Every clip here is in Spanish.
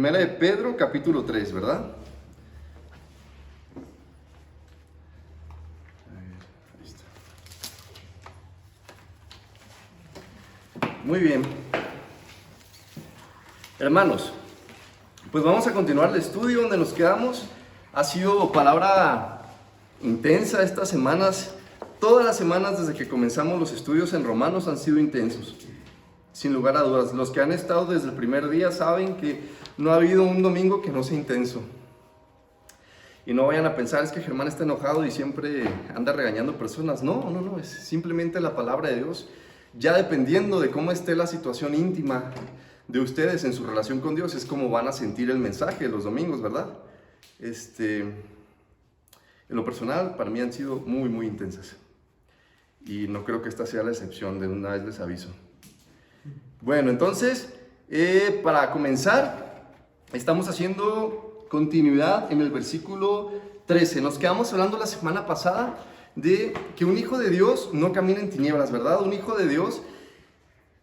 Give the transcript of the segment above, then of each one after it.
Primera de Pedro, capítulo 3, ¿verdad? Ahí está. Muy bien. Hermanos, pues vamos a continuar el estudio donde nos quedamos. Ha sido palabra intensa estas semanas. Todas las semanas desde que comenzamos los estudios en Romanos han sido intensos. Sin lugar a dudas, los que han estado desde el primer día saben que no ha habido un domingo que no sea intenso. Y no vayan a pensar, es que Germán está enojado y siempre anda regañando personas. No, es simplemente la palabra de Dios. Ya dependiendo de cómo esté la situación íntima de ustedes en su relación con Dios, es como van a sentir el mensaje de los domingos, ¿verdad? En lo personal, para mí han sido muy intensas. Y no creo que esta sea la excepción, de una vez les aviso. Bueno, entonces, para comenzar, estamos haciendo continuidad en el versículo 13. Nos quedamos hablando la semana pasada de que un hijo de Dios no camina en tinieblas, ¿verdad? Un hijo de Dios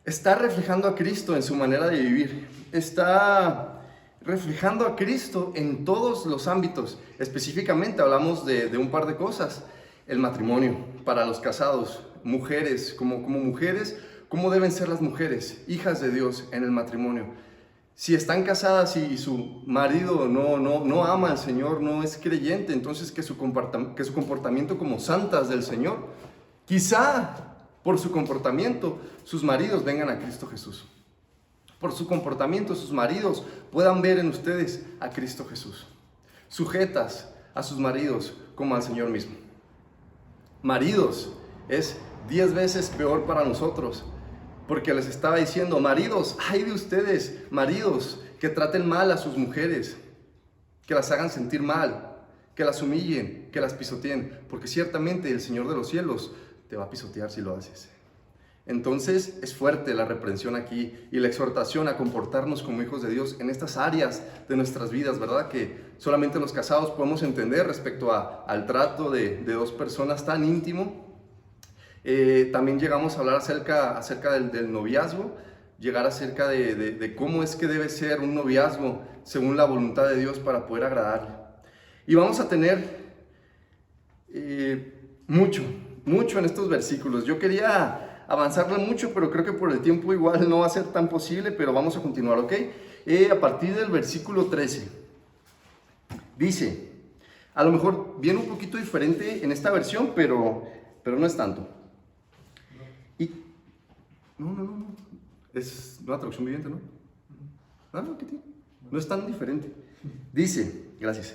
está reflejando a Cristo en su manera de vivir. Está reflejando a Cristo en todos los ámbitos. Específicamente hablamos de un par de cosas. El matrimonio para los casados, mujeres, como mujeres, ¿cómo deben ser las mujeres, hijas de Dios en el matrimonio? Si están casadas y su marido no ama al Señor, no es creyente, entonces que su comportamiento como santas del Señor, quizá por su comportamiento sus maridos vengan a Cristo Jesús. Por su comportamiento sus maridos puedan ver en ustedes a Cristo Jesús. Sujetas a sus maridos como al Señor mismo. Maridos, es 10 veces peor para nosotros. Porque les estaba diciendo, maridos, ay de ustedes, maridos, que traten mal a sus mujeres, que las hagan sentir mal, que las humillen, que las pisoteen, porque ciertamente el Señor de los cielos te va a pisotear si lo haces. Entonces es fuerte la reprensión aquí y la exhortación a comportarnos como hijos de Dios en estas áreas de nuestras vidas, ¿verdad? Que solamente los casados podemos entender respecto al trato de dos personas tan íntimo. También llegamos a hablar acerca del noviazgo, llegar acerca de cómo es que debe ser un noviazgo según la voluntad de Dios para poder agradarle. Y vamos a tener mucho en estos versículos. Yo quería avanzarle mucho, pero creo que por el tiempo igual no va a ser tan posible, pero vamos a continuar, ¿ok? A partir del versículo 13, dice, a lo mejor viene un poquito diferente en esta versión, pero no es tanto. No. Es una traducción viviente, ¿no? No, ¿qué tiene? No es tan diferente. Dice, gracias.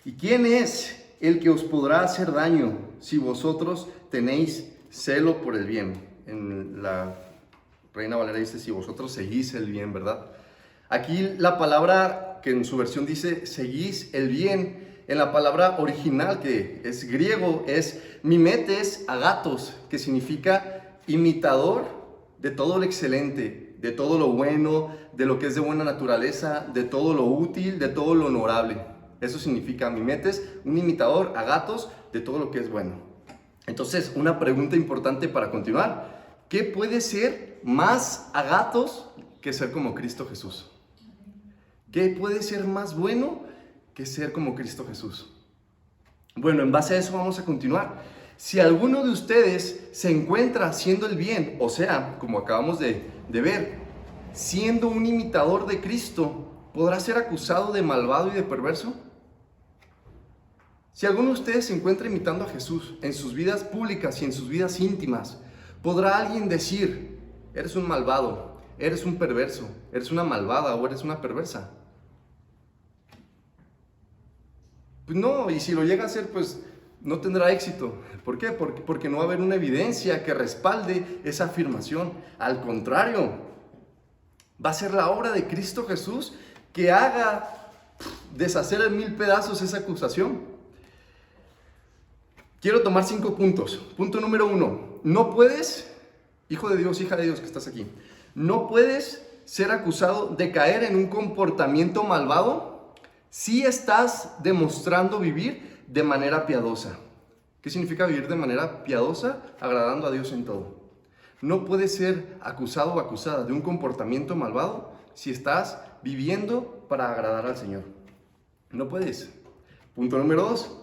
¿Y quién es el que os podrá hacer daño si vosotros tenéis celo por el bien? En la Reina Valera dice, si vosotros seguís el bien, ¿verdad? Aquí la palabra que en su versión dice, seguís el bien, en la palabra original que es griego, es mimetes agatos, que significa imitador de todo lo excelente, de todo lo bueno, de lo que es de buena naturaleza, de todo lo útil, de todo lo honorable. Eso significa mimetes, un imitador, agatos, de todo lo que es bueno. Entonces, una pregunta importante para continuar. ¿Qué puede ser más agatos que ser como Cristo Jesús? ¿Qué puede ser más bueno que ser como Cristo Jesús? Bueno, en base a eso vamos a continuar. Si alguno de ustedes se encuentra haciendo el bien, o sea, como acabamos de ver, siendo un imitador de Cristo, ¿podrá ser acusado de malvado y de perverso? Si alguno de ustedes se encuentra imitando a Jesús en sus vidas públicas y en sus vidas íntimas, ¿podrá alguien decir, eres un malvado, eres un perverso, eres una malvada o eres una perversa? Pues no, y si lo llega a hacer, pues no tendrá éxito. ¿Por qué? Porque no va a haber una evidencia que respalde esa afirmación. Al contrario, va a ser la obra de Cristo Jesús que haga deshacer en 1000 pedazos esa acusación. Quiero tomar 5 puntos. Punto número 1. No puedes, hijo de Dios, hija de Dios que estás aquí, no puedes ser acusado de caer en un comportamiento malvado si estás demostrando vivir de manera piadosa. ¿Qué significa vivir de manera piadosa? Agradando a Dios en todo. No puedes ser acusado o acusada de un comportamiento malvado si estás viviendo para agradar al Señor. No puedes. Punto número 2.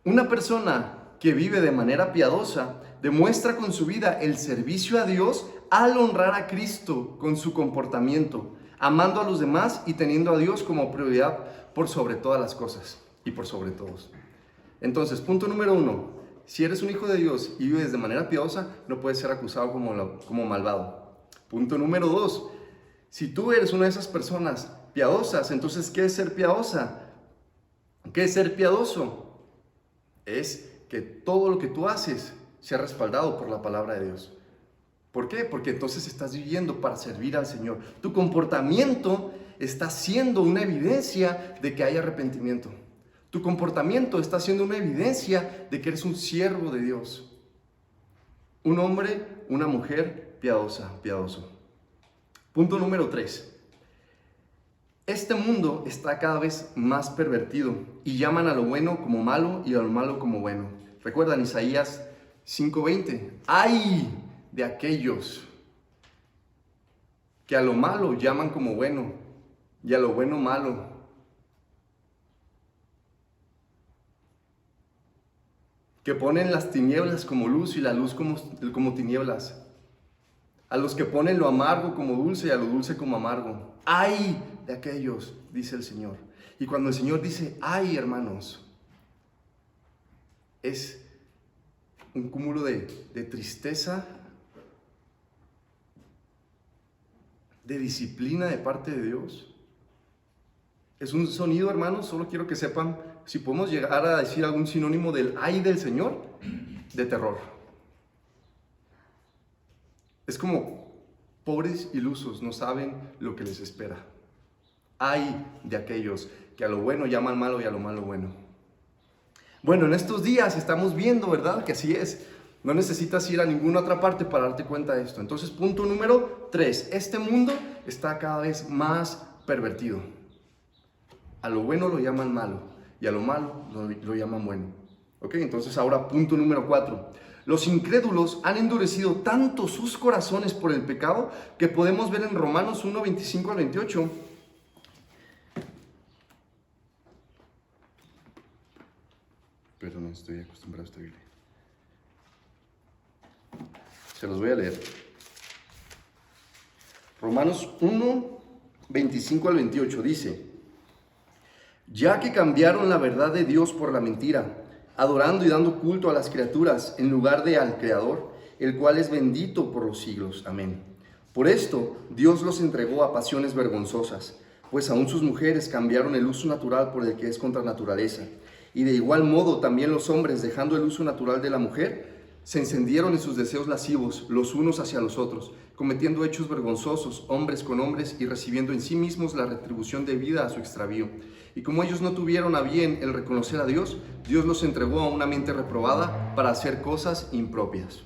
Una persona que vive de manera piadosa demuestra con su vida el servicio a Dios al honrar a Cristo con su comportamiento, amando a los demás y teniendo a Dios como prioridad por sobre todas las cosas y por sobre todos. Entonces, punto número 1. Si eres un hijo de Dios y vives de manera piadosa, no puedes ser acusado como malvado. Punto número 2. Si tú eres una de esas personas piadosas, entonces, ¿qué es ser piadosa? ¿Qué es ser piadoso? Es que todo lo que tú haces sea respaldado por la palabra de Dios. ¿Por qué? Porque entonces estás viviendo para servir al Señor. Tu comportamiento está siendo una evidencia de que hay arrepentimiento. Tu comportamiento está siendo una evidencia de que eres un siervo de Dios. Un hombre, una mujer piadoso. Punto número 3. Este mundo está cada vez más pervertido y llaman a lo bueno como malo y a lo malo como bueno. ¿Recuerdan Isaías 5:20? ¡Ay de aquellos que a lo malo llaman como bueno y a lo bueno malo! Que ponen las tinieblas como luz y la luz como tinieblas. A los que ponen lo amargo como dulce y a lo dulce como amargo. ¡Ay de aquellos!, dice el Señor. Y cuando el Señor dice ¡ay, hermanos!, es un cúmulo de tristeza, de disciplina de parte de Dios. Es un sonido, hermanos, solo quiero que sepan, si podemos llegar a decir algún sinónimo del ay del Señor, de terror. Es como pobres ilusos, no saben lo que les espera. Ay de aquellos que a lo bueno llaman malo y a lo malo bueno. Bueno, en estos días estamos viendo, ¿verdad?, que así es. No necesitas ir a ninguna otra parte para darte cuenta de esto. Entonces, punto número 3. Este mundo está cada vez más pervertido. A lo bueno lo llaman malo y a lo malo lo llaman bueno. ¿Ok? Entonces ahora punto número 4. Los incrédulos han endurecido tanto sus corazones por el pecado que podemos ver en Romanos 1, 25 al 28. Pero no estoy acostumbrado a esta Biblia. Se los voy a leer. Romanos 1, 25 al 28 dice: ya que cambiaron la verdad de Dios por la mentira, adorando y dando culto a las criaturas en lugar de al Creador, el cual es bendito por los siglos. Amén. Por esto, Dios los entregó a pasiones vergonzosas, pues aún sus mujeres cambiaron el uso natural por el que es contra naturaleza. Y de igual modo también los hombres, dejando el uso natural de la mujer, se encendieron en sus deseos lascivos los unos hacia los otros, cometiendo hechos vergonzosos hombres con hombres y recibiendo en sí mismos la retribución debida a su extravío. Y como ellos no tuvieron a bien el reconocer a Dios, Dios los entregó a una mente reprobada para hacer cosas impropias.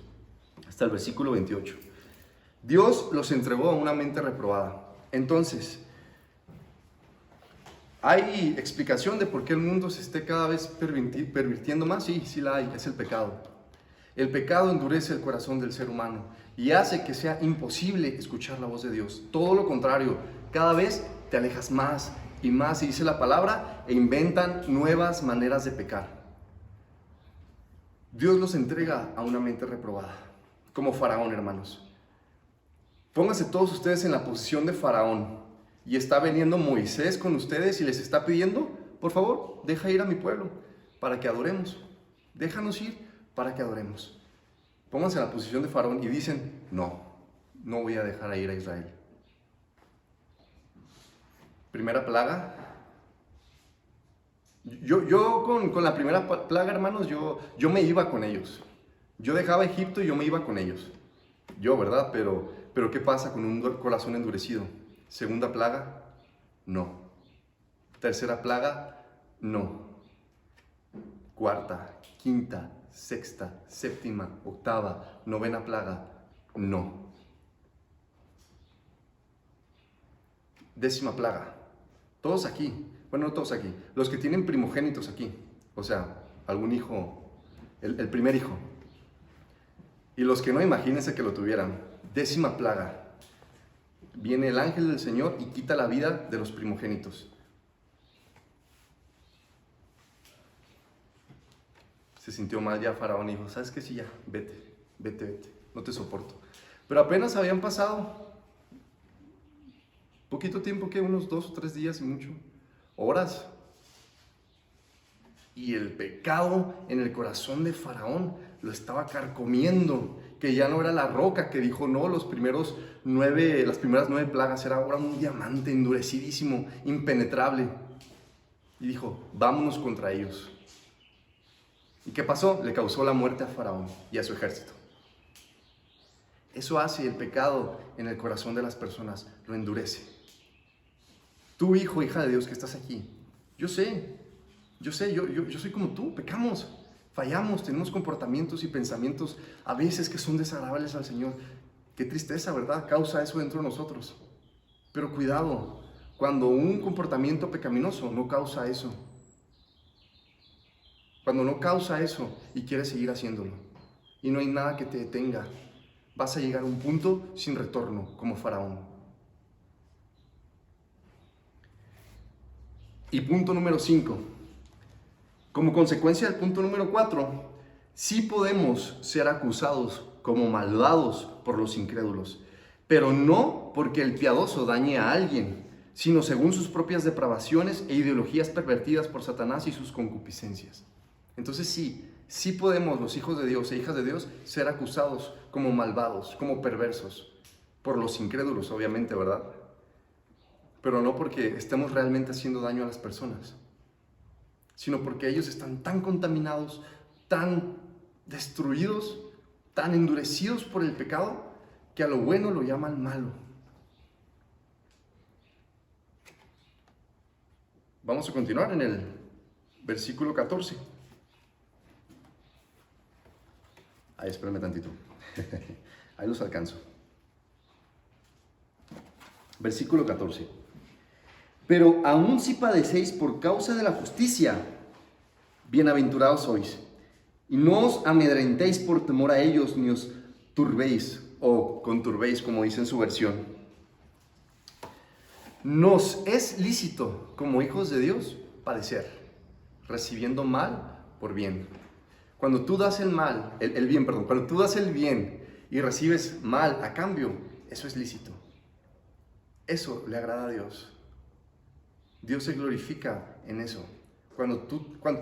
Hasta el versículo 28. Dios los entregó a una mente reprobada. Entonces, ¿hay explicación de por qué el mundo se esté cada vez pervirtiendo más? Sí, sí la hay, es el pecado. El pecado endurece el corazón del ser humano y hace que sea imposible escuchar la voz de Dios. Todo lo contrario, cada vez te alejas más y más, y dice la palabra, e inventan nuevas maneras de pecar. Dios los entrega a una mente reprobada, como Faraón, hermanos. Pónganse todos ustedes en la posición de Faraón. Y está veniendo Moisés con ustedes y les está pidiendo, por favor, deja ir a mi pueblo para que adoremos. Déjanos ir para que adoremos. Pónganse en la posición de Faraón y dicen, no voy a dejar ir a Israel. Primera plaga. Yo con la primera plaga, hermanos, yo me iba con ellos. Yo dejaba Egipto y yo me iba con ellos. Yo, ¿verdad? Pero ¿qué pasa con un corazón endurecido? Segunda plaga, no. Tercera plaga, no. Cuarta, quinta, sexta, séptima, octava, novena plaga, no. Décima plaga. Todos aquí, bueno, no todos aquí, los que tienen primogénitos aquí, o sea, algún hijo, el primer hijo. Y los que no, imagínense que lo tuvieran. Décima plaga. viene el ángel del Señor y quita la vida de los primogénitos. Se sintió mal ya Faraón y dijo, ¿sabes qué? Sí, ya, vete, no te soporto. Pero apenas habían pasado poquito tiempo, que unos 2 o 3 días y mucho, horas. Y el pecado en el corazón de Faraón lo estaba carcomiendo, que ya no era la roca que dijo no, las primeras 9 plagas, era ahora un diamante endurecidísimo, impenetrable. Y dijo, vámonos contra ellos. ¿Y qué pasó? Le causó la muerte a Faraón y a su ejército. Eso hace el pecado en el corazón de las personas, lo endurece. Tú, hijo, hija de Dios que estás aquí, yo sé, yo soy como tú, pecamos, fallamos, tenemos comportamientos y pensamientos a veces que son desagradables al Señor. Qué tristeza, ¿verdad? Causa eso dentro de nosotros. Pero cuidado, cuando un comportamiento pecaminoso no causa eso. Cuando no causa eso y quieres seguir haciéndolo y no hay nada que te detenga, vas a llegar a un punto sin retorno, como Faraón. Y punto número 5. Como consecuencia del punto número 4, sí podemos ser acusados como malvados por los incrédulos, pero no porque el piadoso dañe a alguien, sino según sus propias depravaciones e ideologías pervertidas por Satanás y sus concupiscencias. Entonces sí podemos los hijos de Dios e hijas de Dios ser acusados como malvados, como perversos, por los incrédulos, obviamente, ¿verdad? Pero no porque estemos realmente haciendo daño a las personas, sino porque ellos están tan contaminados, tan destruidos, tan endurecidos por el pecado, que a lo bueno lo llaman malo. Vamos a continuar en el versículo 14. Ahí, espérame tantito. Ahí los alcanzo. Versículo 14. Pero aun si padecéis por causa de la justicia, bienaventurados sois. Y no os amedrentéis por temor a ellos, ni os turbéis, o conturbéis, como dice en su versión. Nos es lícito, como hijos de Dios, padecer, recibiendo mal por bien. Cuando tú das cuando tú das el bien y recibes mal a cambio, eso es lícito. Eso le agrada a Dios. Dios se glorifica en eso. Cuando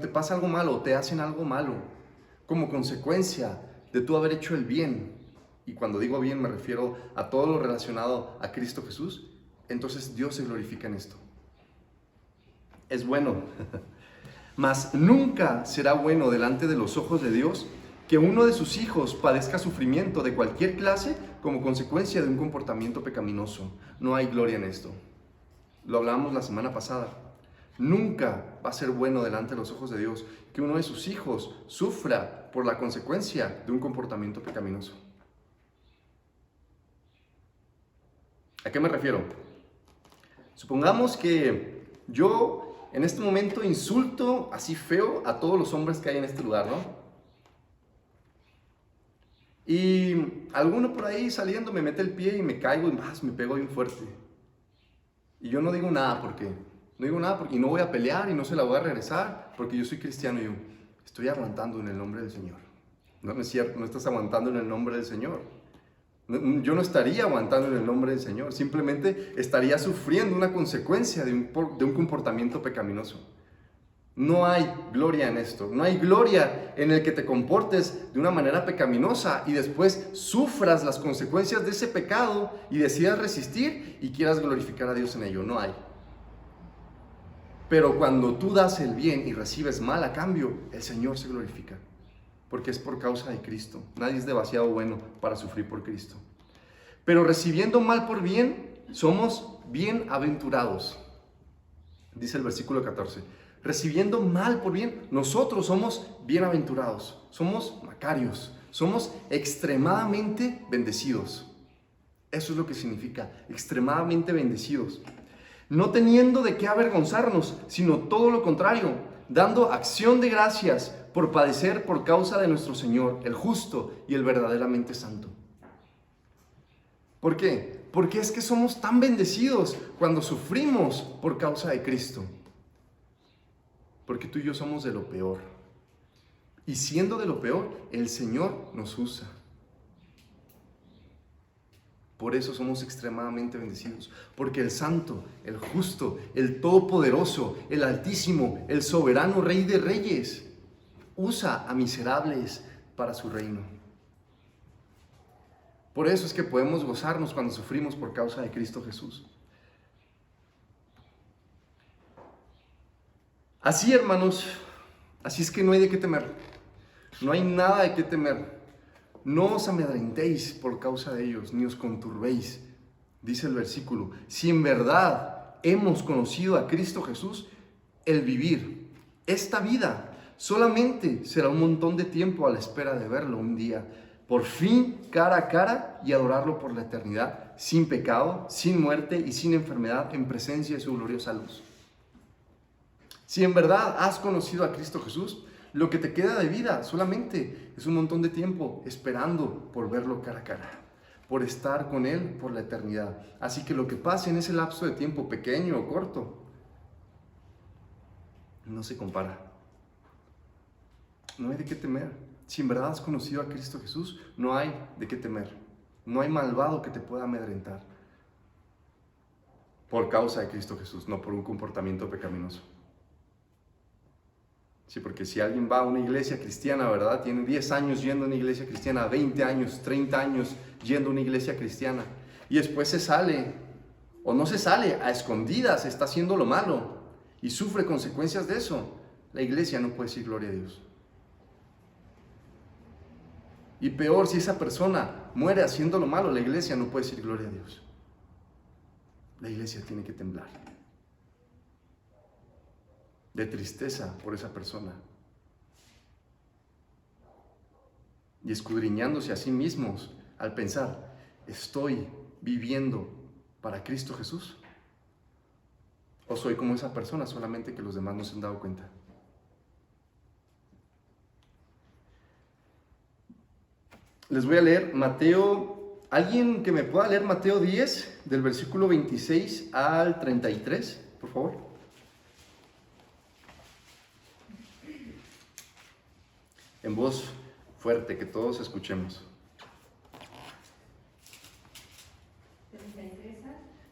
te pasa algo malo, te hacen algo malo, como consecuencia de tú haber hecho el bien, y cuando digo bien me refiero a todo lo relacionado a Cristo Jesús, entonces Dios se glorifica en esto. Es bueno. Mas nunca será bueno delante de los ojos de Dios que uno de sus hijos padezca sufrimiento de cualquier clase como consecuencia de un comportamiento pecaminoso. No hay gloria en esto. Lo hablábamos la semana pasada. Nunca va a ser bueno delante de los ojos de Dios que uno de sus hijos sufra por la consecuencia de un comportamiento pecaminoso. ¿A qué me refiero? Supongamos que yo en este momento insulto así feo a todos los hombres que hay en este lugar, ¿no? Y alguno por ahí saliendo me mete el pie y me caigo y más me pego bien fuerte. Y yo no digo nada porque y no voy a pelear y no se la voy a regresar porque yo soy cristiano y yo estoy aguantando en el nombre del Señor. No es cierto, no estás aguantando en el nombre del Señor. Yo no estaría aguantando en el nombre del Señor, simplemente estaría sufriendo una consecuencia de un comportamiento pecaminoso. No hay gloria en esto, no hay gloria en el que te comportes de una manera pecaminosa y después sufras las consecuencias de ese pecado y decidas resistir y quieras glorificar a Dios en ello, no hay. Pero cuando tú das el bien y recibes mal a cambio, el Señor se glorifica. Porque es por causa de Cristo. Nadie es demasiado bueno para sufrir por Cristo. Pero recibiendo mal por bien, somos bienaventurados. Dice el versículo 14. Recibiendo mal por bien, nosotros somos bienaventurados. Somos macarios. Somos extremadamente bendecidos. Eso es lo que significa, extremadamente bendecidos. No teniendo de qué avergonzarnos, sino todo lo contrario, dando acción de gracias por padecer por causa de nuestro Señor, el justo y el verdaderamente santo. ¿Por qué? ¿Por qué es que somos tan bendecidos cuando sufrimos por causa de Cristo? Porque tú y yo somos de lo peor. Y siendo de lo peor, el Señor nos usa. Por eso somos extremadamente bendecidos. Porque el Santo, el Justo, el Todopoderoso, el Altísimo, el Soberano Rey de Reyes, usa a miserables para su reino. Por eso es que podemos gozarnos cuando sufrimos por causa de Cristo Jesús. Así, hermanos, así es que no hay de qué temer. No hay nada de qué temer. No os amedrentéis por causa de ellos, ni os conturbéis. Dice el versículo, si en verdad hemos conocido a Cristo Jesús, el vivir esta vida solamente será un montón de tiempo a la espera de verlo un día, por fin cara a cara, y adorarlo por la eternidad, sin pecado, sin muerte y sin enfermedad, en presencia de su gloriosa luz. Si en verdad has conocido a Cristo Jesús, lo que te queda de vida solamente es un montón de tiempo esperando por verlo cara a cara, por estar con Él por la eternidad. Así que lo que pase en ese lapso de tiempo, pequeño o corto, no se compara. No hay de qué temer. Si en verdad has conocido a Cristo Jesús, no hay de qué temer. No hay malvado que te pueda amedrentar por causa de Cristo Jesús, no por un comportamiento pecaminoso. Sí, porque si alguien va a una iglesia cristiana, ¿verdad? Tiene 10 años yendo a una iglesia cristiana, 20 años, 30 años yendo a una iglesia cristiana, y después se sale, o no se sale, a escondidas, está haciendo lo malo, y sufre consecuencias de eso, la iglesia no puede decir gloria a Dios. Y peor, si esa persona muere haciendo lo malo, la iglesia no puede decir gloria a Dios. La iglesia tiene que temblar de tristeza por esa persona, y escudriñándose a sí mismos al pensar, ¿estoy viviendo para Cristo Jesús? ¿O soy como esa persona, solamente que los demás no se han dado cuenta? Les voy a leer Mateo, alguien que me pueda leer Mateo 10, del versículo 26 al 33, por favor. En voz fuerte, que todos escuchemos.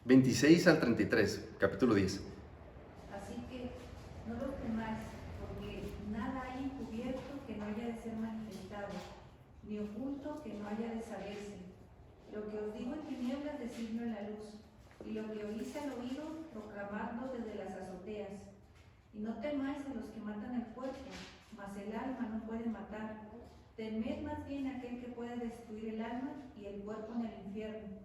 26 al 33, capítulo 10. Así que no lo temáis, porque nada hay encubierto que no haya de ser manifestado, ni oculto que no haya de saberse. Lo que os digo en tinieblas, decidlo en la luz, y lo que oís al oído, proclamadlo desde las azoteas. Y no temáis a los que matan el cuerpo, mas el alma no puede matar. Temed más bien aquel que puede destruir el alma y el cuerpo en el infierno.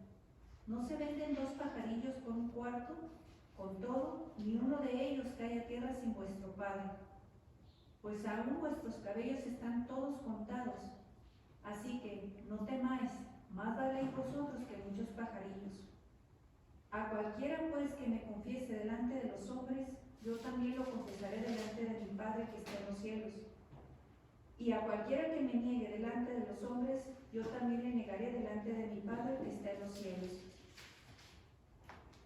¿No se venden 2 pajarillos por un cuarto? Con todo, ni uno de ellos cae a tierra sin vuestro Padre. Pues aún vuestros cabellos están todos contados. Así que no temáis, más valéis vosotros que muchos pajarillos. A cualquiera pues que me confiese delante de los hombres, yo también lo confesaré delante de mi Padre que está en los cielos. Y a cualquiera que me niegue delante de los hombres, yo también le negaré delante de mi Padre que está en los cielos.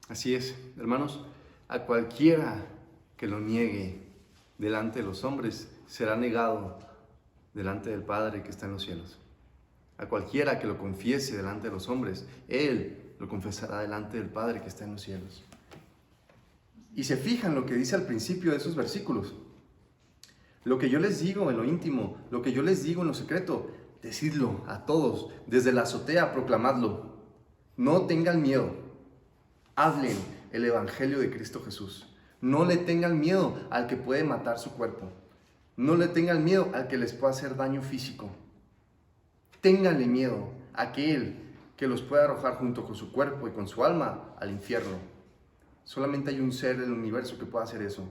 Así es, hermanos, a cualquiera que lo niegue delante de los hombres, será negado delante del Padre que está en los cielos. A cualquiera que lo confiese delante de los hombres, Él lo confesará delante del Padre que está en los cielos. Y se fijan lo que dice al principio de esos versículos. Lo que yo les digo en lo íntimo, lo que yo les digo en lo secreto, decidlo a todos, desde la azotea proclamadlo. No tengan miedo, hablen el evangelio de Cristo Jesús. No le tengan miedo al que puede matar su cuerpo. No le tengan miedo al que les pueda hacer daño físico. Ténganle miedo a aquel que los puede arrojar junto con su cuerpo y con su alma al infierno. Solamente hay un ser en el universo que pueda hacer eso.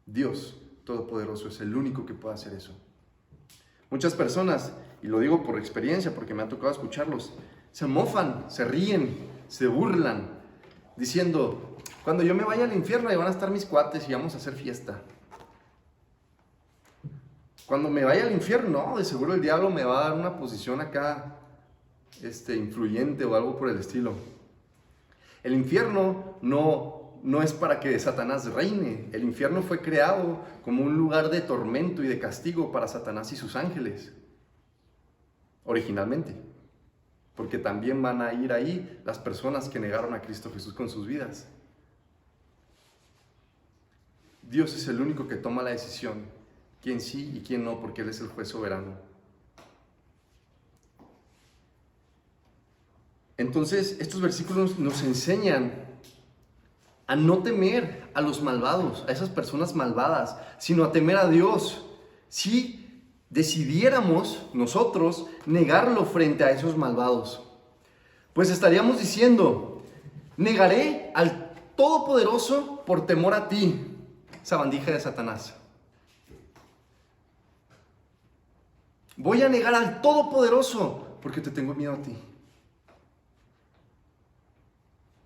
Dios Todopoderoso es el único que puede hacer eso. Muchas personas, y lo digo por experiencia porque me ha tocado escucharlos, se mofan, se ríen, se burlan, diciendo, cuando yo me vaya al infierno ahí van a estar mis cuates y vamos a hacer fiesta. Cuando me vaya al infierno, no, de seguro el diablo me va a dar una posición acá influyente o algo por el estilo. El infierno no es para que Satanás reine. El infierno fue creado como un lugar de tormento y de castigo para Satanás y sus ángeles, originalmente. Porque también van a ir ahí las personas que negaron a Cristo Jesús con sus vidas. Dios es el único que toma la decisión, quién sí y quién no, porque Él es el juez soberano. Entonces, estos versículos nos enseñan a no temer a los malvados, a esas personas malvadas, sino a temer a Dios. Si decidiéramos nosotros negarlo frente a esos malvados, pues estaríamos diciendo: negaré al Todopoderoso por temor a ti, sabandija de Satanás. Voy a negar al Todopoderoso porque te tengo miedo a ti.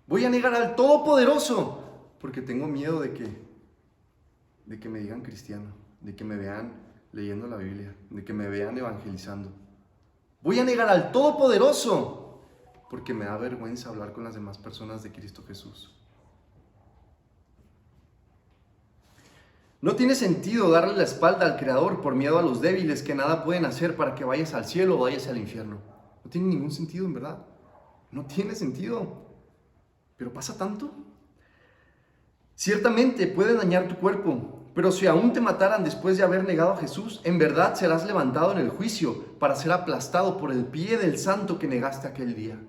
Voy a negar al Todopoderoso porque tengo miedo de que me digan cristiano, de que me vean leyendo la Biblia, de que me vean evangelizando. Voy a negar al Todopoderoso porque me da vergüenza hablar con las demás personas de Cristo Jesús. No tiene sentido darle la espalda al Creador por miedo a los débiles que nada pueden hacer para que vayas al cielo o vayas al infierno. No tiene ningún sentido, en verdad. No tiene sentido. ¿Pero pasa tanto? Ciertamente puede dañar tu cuerpo, pero si aún te mataran después de haber negado a Jesús, en verdad serás levantado en el juicio para ser aplastado por el pie del santo que negaste aquel día.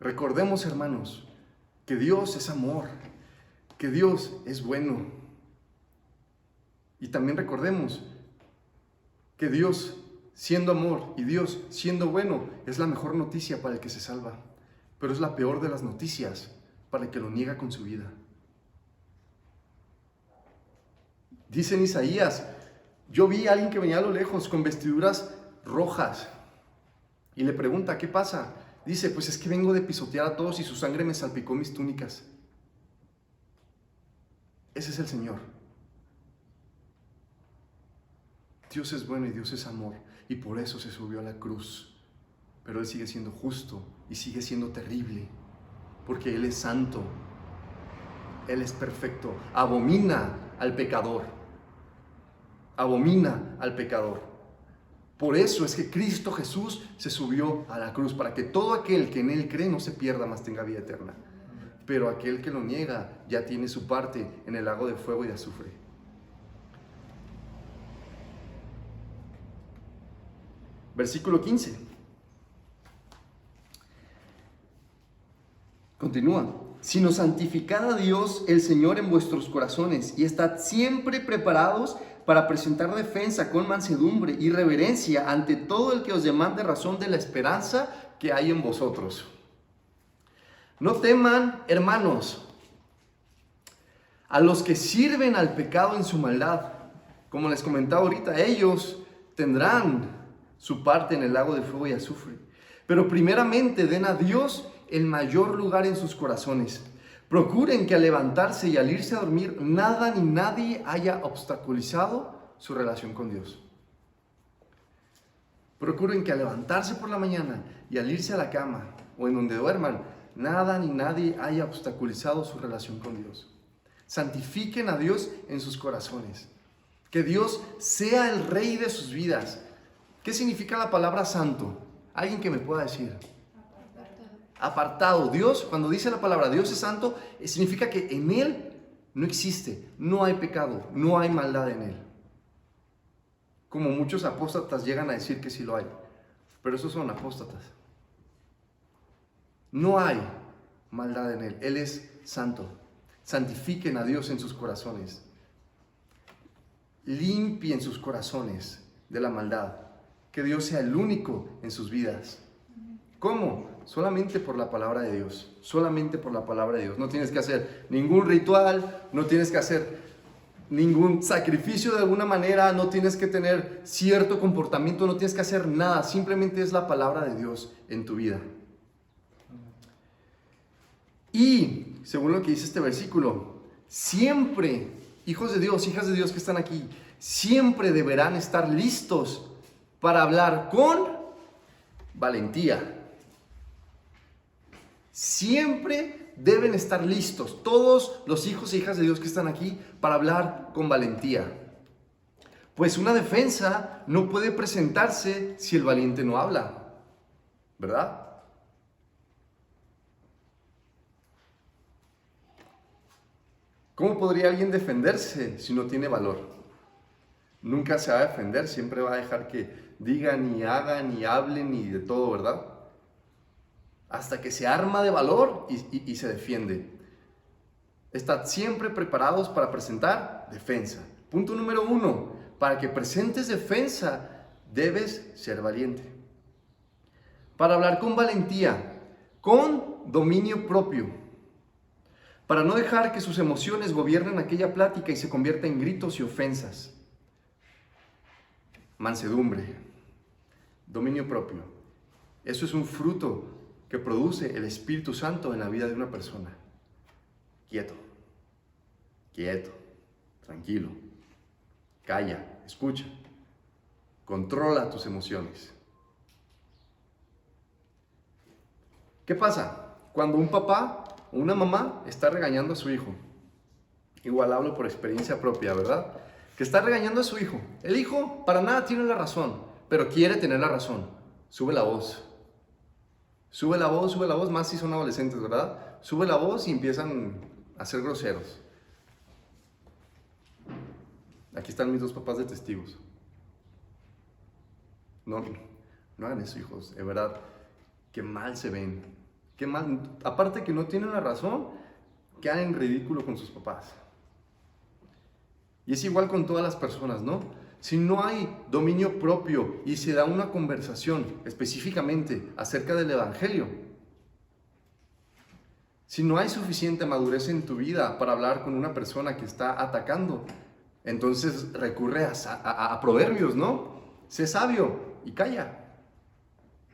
Recordemos, hermanos, que Dios es amor, que Dios es bueno. Y también recordemos que Dios, siendo amor y Dios siendo bueno, es la mejor noticia para el que se salva, pero es la peor de las noticias para el que lo niega con su vida. Dice en Isaías: yo vi a alguien que venía a lo lejos con vestiduras rojas, y le pregunta: ¿qué pasa? Dice: pues es que vengo de pisotear a todos y su sangre me salpicó mis túnicas. Ese es el Señor. Dios es bueno y Dios es amor, y por eso se subió a la cruz. Pero Él sigue siendo justo y sigue siendo terrible, porque Él es santo, Él es perfecto, abomina al pecador, abomina al pecador. Por eso es que Cristo Jesús se subió a la cruz, para que todo aquel que en Él cree no se pierda, mas tenga vida eterna. Pero aquel que lo niega ya tiene su parte en el lago de fuego y de azufre. Versículo 15. Continúa: sino santificad a Dios el Señor en vuestros corazones, y estad siempre preparados para presentar defensa con mansedumbre y reverencia ante todo el que os demande razón de la esperanza que hay en vosotros. No teman, hermanos, a los que sirven al pecado en su maldad. Como les comentaba ahorita, ellos tendrán su parte en el lago de fuego y azufre. Pero primeramente den a Dios el mayor lugar en sus corazones. Procuren que al levantarse y al irse a dormir, nada ni nadie haya obstaculizado su relación con Dios. Procuren que al levantarse por la mañana y al irse a la cama o en donde duerman, nada ni nadie haya obstaculizado su relación con Dios. Santifiquen a Dios en sus corazones. Que Dios sea el rey de sus vidas. ¿Qué significa la palabra santo? ¿Alguien que me pueda decir? Apartado. Dios, cuando dice la palabra Dios es santo, significa que en Él no existe, no hay pecado, no hay maldad en Él. Como muchos apóstatas llegan a decir que sí lo hay, pero esos son apóstatas. No hay maldad en Él, Él es santo. Santifiquen a Dios en sus corazones. Limpien sus corazones de la maldad. Que Dios sea el único en sus vidas. ¿Cómo? Solamente por la palabra de Dios. Solamente por la palabra de Dios. No tienes que hacer ningún ritual, no tienes que hacer ningún sacrificio de alguna manera, no tienes que tener cierto comportamiento, no tienes que hacer nada. Simplemente es la palabra de Dios en tu vida. Y, según lo que dice este versículo, siempre, hijos de Dios, hijas de Dios que están aquí, siempre deberán estar listos para hablar con valentía. Siempre deben estar listos, todos los hijos e hijas de Dios que están aquí, para hablar con valentía. Pues una defensa no puede presentarse si el valiente no habla, ¿verdad? ¿Cómo podría alguien defenderse si no tiene valor? Nunca se va a defender, siempre va a dejar que digan y hagan y hablen y de todo, ¿verdad? Hasta que se arma de valor y se defiende. Estad siempre preparados para presentar defensa. Punto número 1. Para que presentes defensa, debes ser valiente. Para hablar con valentía, con dominio propio. Para no dejar que sus emociones gobiernen aquella plática y se convierta en gritos y ofensas. Mansedumbre, dominio propio. Eso es un fruto que produce el Espíritu Santo en la vida de una persona. Quieto, tranquilo, calla, escucha, controla tus emociones. ¿Qué pasa cuando un papá o una mamá está regañando a su hijo? Igual hablo por experiencia propia, ¿verdad? Que está regañando a su hijo. El hijo para nada tiene la razón, pero quiere tener la razón. Sube la voz, más si son adolescentes, ¿verdad? Sube la voz y empiezan a ser groseros. Aquí están mis 2 papás de testigos. No hagan eso, hijos, de verdad. Qué mal se ven. Qué mal. Aparte que no tienen la razón, quedan en ridículo con sus papás. Y es igual con todas las personas, ¿no? Si no hay dominio propio y se da una conversación específicamente acerca del Evangelio, si no hay suficiente madurez en tu vida para hablar con una persona que está atacando, entonces recurre a proverbios, ¿no? Sé sabio y calla.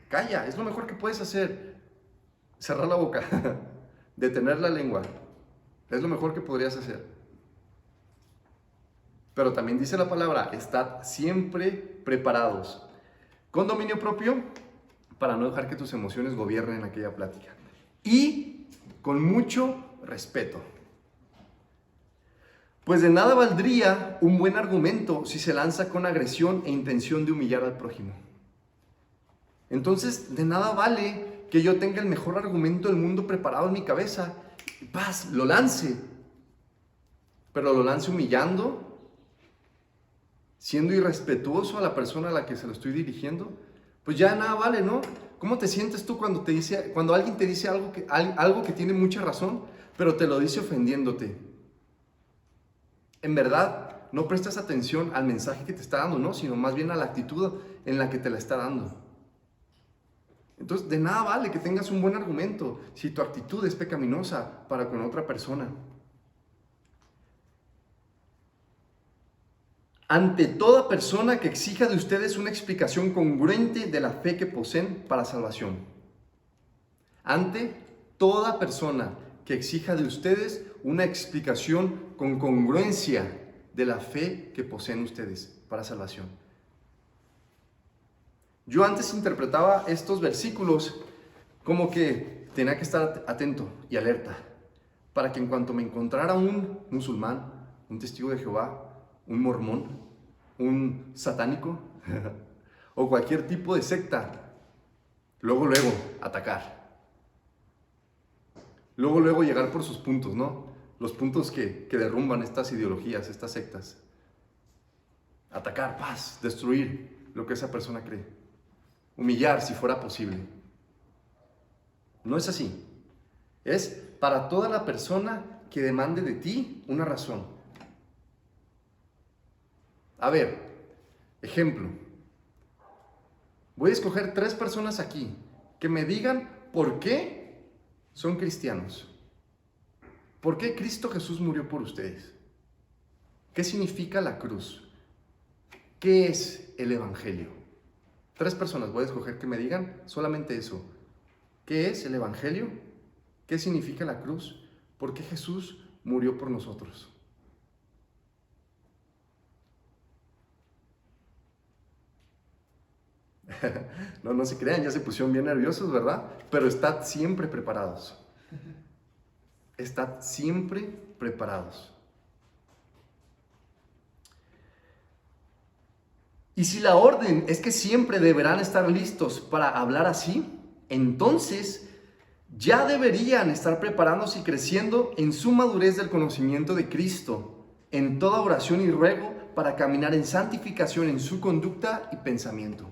Calla, es lo mejor que puedes hacer. Cerrar la boca, detener la lengua, es lo mejor que podrías hacer. Pero también dice la palabra, estad siempre preparados, con dominio propio, para no dejar que tus emociones gobiernen aquella plática. Y con mucho respeto. Pues de nada valdría un buen argumento si se lanza con agresión e intención de humillar al prójimo. Entonces, de nada vale que yo tenga el mejor argumento del mundo preparado en mi cabeza y lo lance. Pero lo lance humillando, siendo irrespetuoso a la persona a la que se lo estoy dirigiendo, pues ya nada vale, ¿no? ¿Cómo te sientes tú cuando alguien te dice algo que tiene mucha razón, pero te lo dice ofendiéndote? En verdad, no prestas atención al mensaje que te está dando, ¿no? Sino más bien a la actitud en la que te la está dando. Entonces, de nada vale que tengas un buen argumento si tu actitud es pecaminosa para con otra persona. Ante toda persona que exija de ustedes una explicación congruente de la fe que poseen para salvación. Ante toda persona que exija de ustedes una explicación con congruencia de la fe que poseen ustedes para salvación. Yo antes interpretaba estos versículos como que tenía que estar atento y alerta para que en cuanto me encontrara un musulmán, un testigo de Jehová, un mormón, un satánico o cualquier tipo de secta, luego atacar. Luego llegar por sus puntos, ¿no? Los puntos que derrumban estas ideologías, estas sectas. Atacar, destruir lo que esa persona cree. Humillar si fuera posible. No es así. Es para toda la persona que demande de ti una razón. A ver, ejemplo. Voy a escoger 3 personas aquí que me digan por qué son cristianos. ¿Por qué Cristo Jesús murió por ustedes? ¿Qué significa la cruz? ¿Qué es el Evangelio? 3 personas voy a escoger que me digan solamente eso. ¿Qué es el Evangelio? ¿Qué significa la cruz? ¿Por qué Jesús murió por nosotros? No se crean, ya se pusieron bien nerviosos, ¿verdad? Pero estad siempre preparados. Estad siempre preparados. Y si la orden es que siempre deberán estar listos para hablar así, entonces ya deberían estar preparándose y creciendo en su madurez del conocimiento de Cristo, en toda oración y ruego para caminar en santificación en su conducta y pensamiento.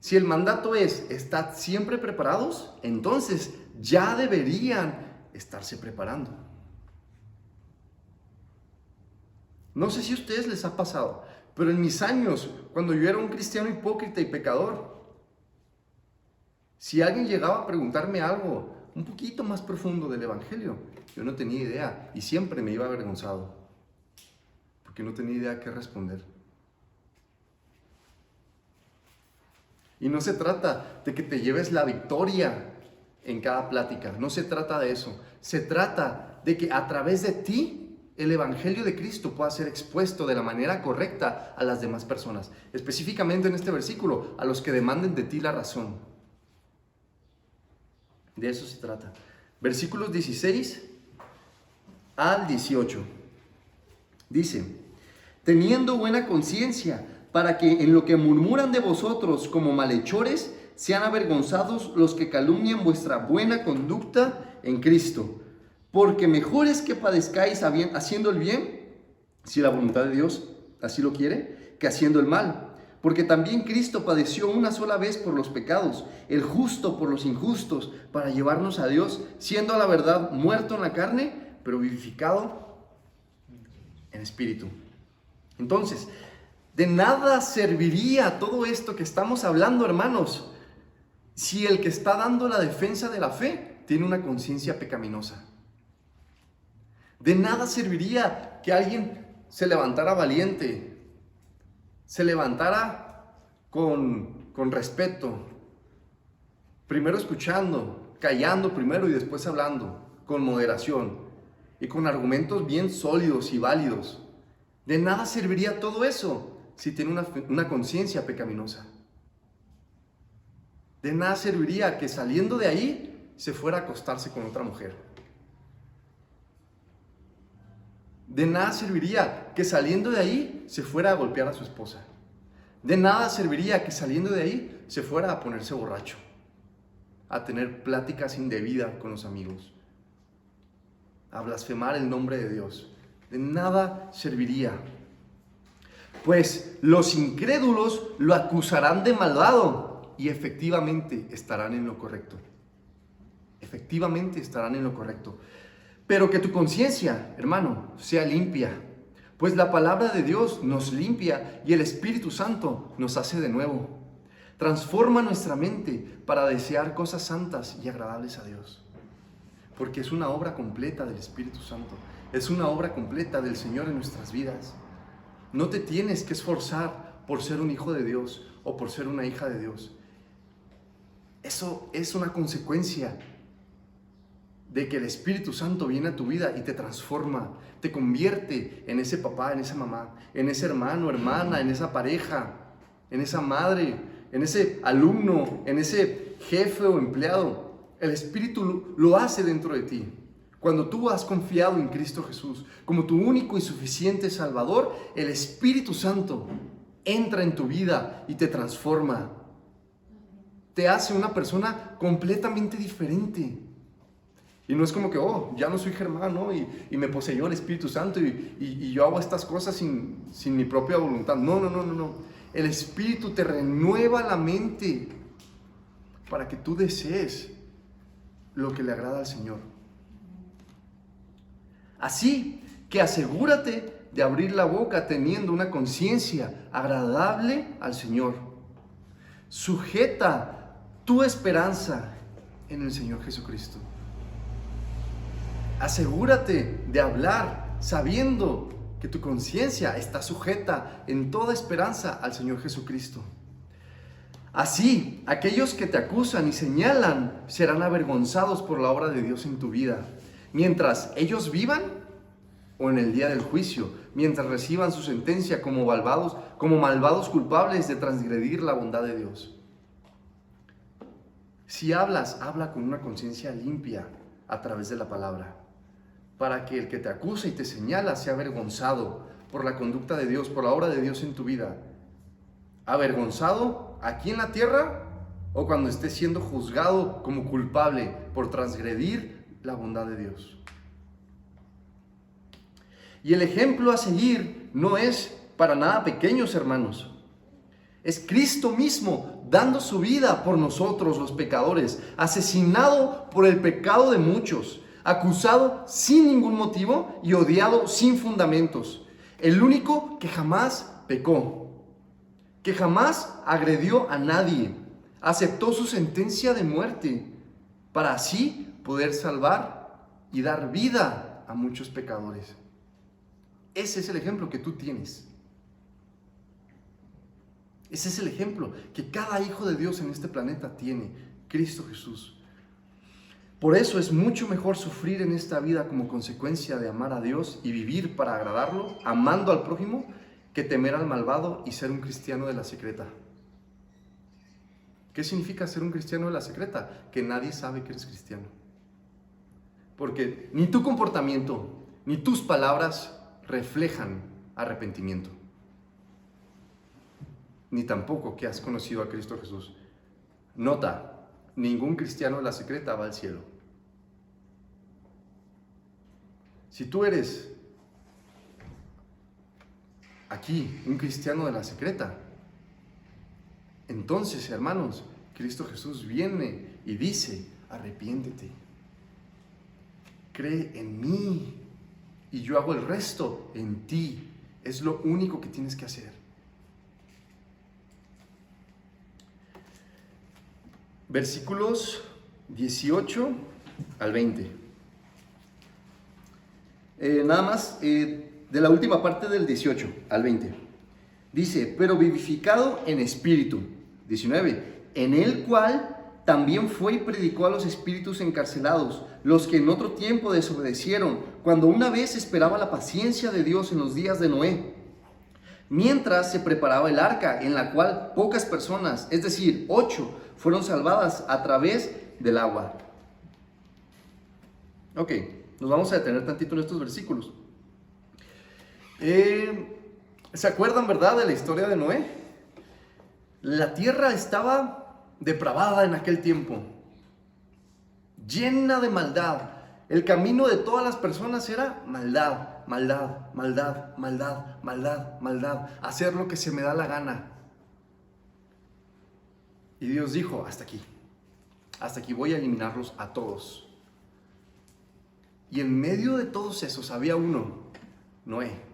Si el mandato es estad siempre preparados, entonces ya deberían estarse preparando. No sé si a ustedes les ha pasado, pero en mis años, cuando yo era un cristiano hipócrita y pecador, si alguien llegaba a preguntarme algo un poquito más profundo del Evangelio, yo no tenía idea y siempre me iba avergonzado, porque no tenía idea qué responder. Y no se trata de que te lleves la victoria en cada plática, no se trata de eso. Se trata de que a través de ti el Evangelio de Cristo pueda ser expuesto de la manera correcta a las demás personas. Específicamente en este versículo, a los que demanden de ti la razón. De eso se trata. Versículos 16 al 18. Dice: teniendo buena conciencia, para que en lo que murmuran de vosotros como malhechores, sean avergonzados los que calumnian vuestra buena conducta en Cristo. Porque mejor es que padezcáis haciendo el bien, si la voluntad de Dios así lo quiere, que haciendo el mal. Porque también Cristo padeció una sola vez por los pecados, el justo por los injustos, para llevarnos a Dios, siendo a la verdad muerto en la carne, pero vivificado en espíritu. Entonces, de nada serviría todo esto que estamos hablando, hermanos, si el que está dando la defensa de la fe tiene una conciencia pecaminosa. De nada serviría que alguien se levantara valiente, se levantara con respeto, primero escuchando, callando primero y después hablando, con moderación y con argumentos bien sólidos y válidos. De nada serviría todo eso si tiene una conciencia pecaminosa. De nada serviría que saliendo de ahí se fuera a acostarse con otra mujer. De nada serviría que saliendo de ahí se fuera a golpear a su esposa. De nada serviría que saliendo de ahí se fuera a ponerse borracho, a tener pláticas indebidas con los amigos, a blasfemar el nombre de Dios. De nada serviría. Pues los incrédulos lo acusarán de malvado y efectivamente estarán en lo correcto. Efectivamente estarán en lo correcto. Pero que tu conciencia, hermano, sea limpia, pues la palabra de Dios nos limpia y el Espíritu Santo nos hace de nuevo. Transforma nuestra mente para desear cosas santas y agradables a Dios. Porque es una obra completa del Espíritu Santo. Es una obra completa del Señor en nuestras vidas. No te tienes que esforzar por ser un hijo de Dios o por ser una hija de Dios. Eso es una consecuencia de que el Espíritu Santo viene a tu vida y te transforma, te convierte en ese papá, en esa mamá, en ese hermano, hermana, en esa pareja, en esa madre, en ese alumno, en ese jefe o empleado. El Espíritu lo hace dentro de ti. Cuando tú has confiado en Cristo Jesús como tu único y suficiente Salvador, el Espíritu Santo entra en tu vida y te transforma. Te hace una persona completamente diferente. Y no es como que, ya no soy Germán, ¿no? Y me poseyó el Espíritu Santo y yo hago estas cosas sin mi propia voluntad. No. El Espíritu te renueva la mente para que tú desees lo que le agrada al Señor. Así que asegúrate de abrir la boca teniendo una conciencia agradable al Señor. Sujeta tu esperanza en el Señor Jesucristo. Asegúrate de hablar sabiendo que tu conciencia está sujeta en toda esperanza al Señor Jesucristo. Así, aquellos que te acusan y señalan serán avergonzados por la obra de Dios en tu vida. Mientras ellos vivan, o en el día del juicio, mientras reciban su sentencia como malvados culpables de transgredir la bondad de Dios. Si hablas, habla con una conciencia limpia a través de la palabra, para que el que te acusa y te señala sea avergonzado por la conducta de Dios, por la obra de Dios en tu vida. ¿Avergonzado aquí en la tierra o cuando estés siendo juzgado como culpable por transgredir la bondad de Dios? Y el ejemplo a seguir no es para nada pequeños, hermanos. Es Cristo mismo dando su vida por nosotros los pecadores, asesinado por el pecado de muchos, acusado sin ningún motivo y odiado sin fundamentos. El único que jamás pecó, que jamás agredió a nadie, aceptó su sentencia de muerte para así poder salvar y dar vida a muchos pecadores. Ese es el ejemplo que tú tienes. Ese es el ejemplo que cada hijo de Dios en este planeta tiene, Cristo Jesús. Por eso es mucho mejor sufrir en esta vida como consecuencia de amar a Dios y vivir para agradarlo, amando al prójimo, que temer al malvado y ser un cristiano de la secreta. ¿Qué significa ser un cristiano de la secreta? Que nadie sabe que eres cristiano. Porque ni tu comportamiento, ni tus palabras reflejan arrepentimiento. Ni tampoco que has conocido a Cristo Jesús. Nota, ningún cristiano de la secreta va al cielo. Si tú eres aquí un cristiano de la secreta, entonces, hermanos, Cristo Jesús viene y dice: arrepiéntete, cree en mí y yo hago el resto en ti. Es lo único que tienes que hacer. Versículos 18 al 20. Nada más de la última parte del 18 al 20. Dice: pero vivificado en espíritu. 19. En el cual también fue y predicó a los espíritus encarcelados, los que en otro tiempo desobedecieron, cuando una vez esperaba la paciencia de Dios en los días de Noé, mientras se preparaba el arca, en la cual pocas personas, es decir, 8, fueron salvadas a través del agua. Ok, nos vamos a detener tantito en estos versículos. ¿Se acuerdan, verdad, de la historia de Noé? La tierra estaba depravada en aquel tiempo, llena de maldad. El camino de todas las personas era maldad, maldad, maldad, maldad, maldad, maldad. Hacer lo que se me da la gana. Y Dios dijo: hasta aquí voy a eliminarlos a todos. Y en medio de todos esos había uno, Noé.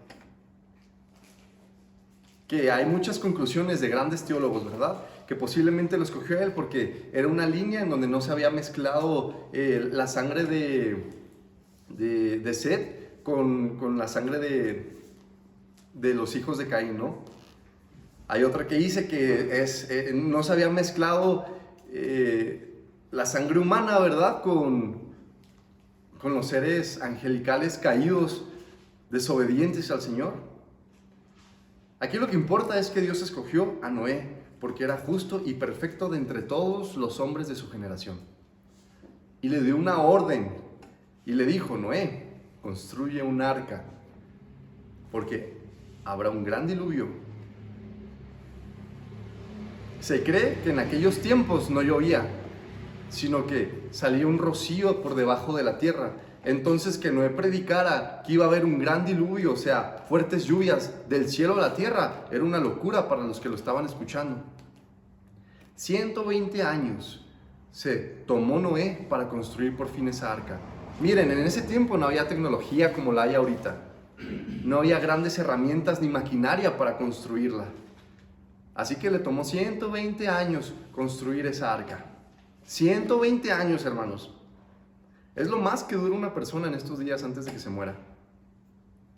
Que hay muchas conclusiones de grandes teólogos, ¿verdad? Que posiblemente lo escogió él porque era una línea en donde no se había mezclado la sangre de Set con la sangre de los hijos de Caín, ¿no? Hay otra que dice que no se había mezclado la sangre humana, ¿verdad? Con los seres angelicales caídos, desobedientes al Señor. Aquí lo que importa es que Dios escogió a Noé porque era justo y perfecto de entre todos los hombres de su generación. Y le dio una orden y le dijo: Noé, construye un arca porque habrá un gran diluvio. Se cree que en aquellos tiempos no llovía, sino que salía un rocío por debajo de la tierra. Entonces que Noé predicara que iba a haber un gran diluvio, o sea, fuertes lluvias del cielo a la tierra, era una locura para los que lo estaban escuchando. 120 años se tomó Noé para construir por fin esa arca. Miren, en ese tiempo no había tecnología como la hay ahorita. No había grandes herramientas ni maquinaria para construirla. Así que le tomó 120 años construir esa arca. 120 años, hermanos. Es lo más que dura una persona en estos días antes de que se muera.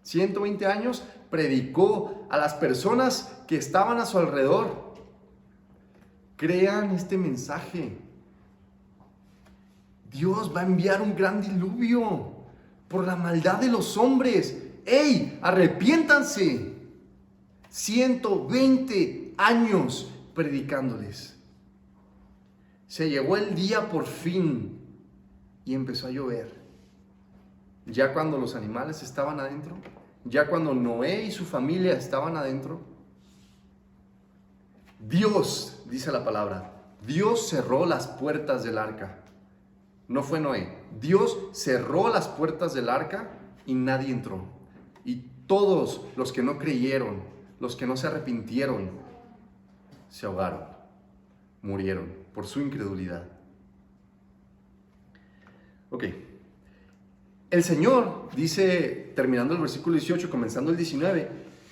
120 años predicó a las personas que estaban a su alrededor: crean este mensaje. Dios va a enviar un gran diluvio por la maldad de los hombres. ¡hey, arrepiéntanse! 120 años predicándoles. Se llegó el día por fin y empezó a llover. Ya cuando los animales estaban adentro, ya cuando Noé y su familia estaban adentro, Dios, dice la palabra, Dios cerró las puertas del arca. No fue Noé. Dios cerró las puertas del arca y nadie entró. Y todos los que no creyeron, los que no se arrepintieron, se ahogaron, murieron por su incredulidad. Ok. El Señor, dice, terminando el versículo 18, comenzando el 19,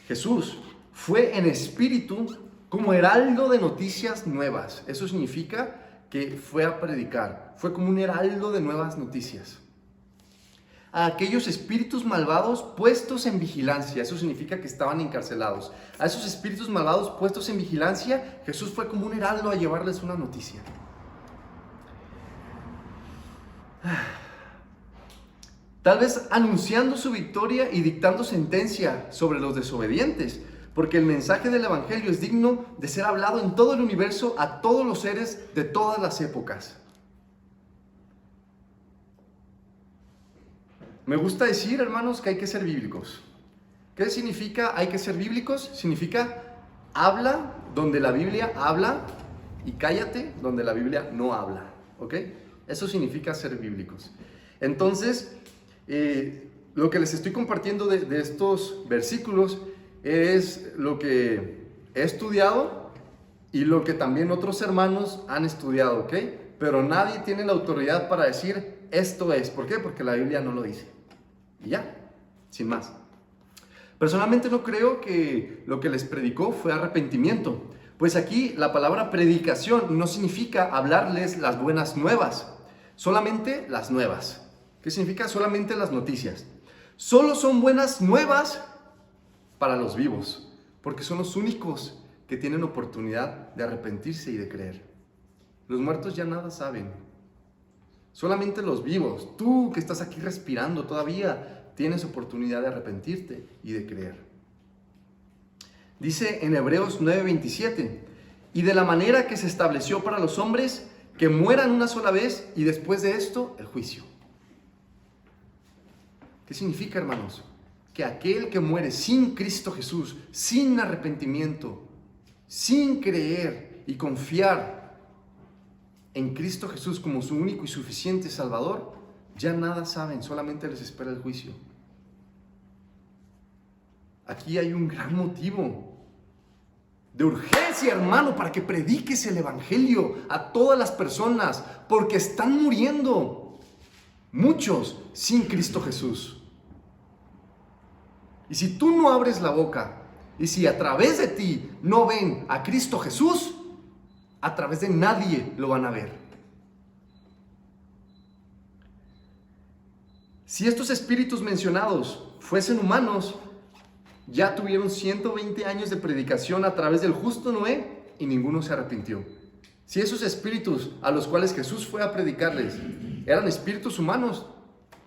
Jesús fue en espíritu como heraldo de noticias nuevas. Eso significa que fue a predicar, fue como un heraldo de nuevas noticias. A aquellos espíritus malvados puestos en vigilancia, eso significa que estaban encarcelados. A esos espíritus malvados puestos en vigilancia, Jesús fue como un heraldo a llevarles una noticia. Tal vez anunciando su victoria y dictando sentencia sobre los desobedientes, porque el mensaje del Evangelio es digno de ser hablado en todo el universo a todos los seres de todas las épocas. Me gusta decir, hermanos, que hay que ser bíblicos. ¿Qué significa hay que ser bíblicos? Significa habla donde la Biblia habla y cállate donde la Biblia no habla. ¿Ok? Eso significa ser bíblicos. Entonces, lo que les estoy compartiendo de estos versículos es lo que he estudiado y lo que también otros hermanos han estudiado, ¿ok? Pero nadie tiene la autoridad para decir esto es. ¿Por qué? Porque la Biblia no lo dice. Y ya, sin más. Personalmente no creo que lo que les predicó fue arrepentimiento, pues aquí la palabra predicación no significa hablarles las buenas nuevas, solamente las nuevas. ¿Qué significa? Solamente las noticias. Solo son buenas nuevas para los vivos, porque son los únicos que tienen oportunidad de arrepentirse y de creer. Los muertos ya nada saben. Solamente los vivos, tú que estás aquí respirando todavía, tienes oportunidad de arrepentirte y de creer. Dice en Hebreos 9:27, y de la manera que se estableció para los hombres que mueran una sola vez y después de esto el juicio. ¿Qué significa, hermanos? Que aquel que muere sin Cristo Jesús, sin arrepentimiento, sin creer y confiar en Cristo Jesús como su único y suficiente Salvador, ya nada saben, solamente les espera el juicio. Aquí hay un gran motivo de urgencia, hermano, para que prediques el Evangelio a todas las personas, porque están muriendo muchos sin Cristo Jesús. Y si tú no abres la boca, y si a través de ti no ven a Cristo Jesús, a través de nadie lo van a ver. Si estos espíritus mencionados fuesen humanos, ya tuvieron 120 años de predicación a través del justo Noé y ninguno se arrepintió. Si esos espíritus a los cuales Jesús fue a predicarles eran espíritus humanos,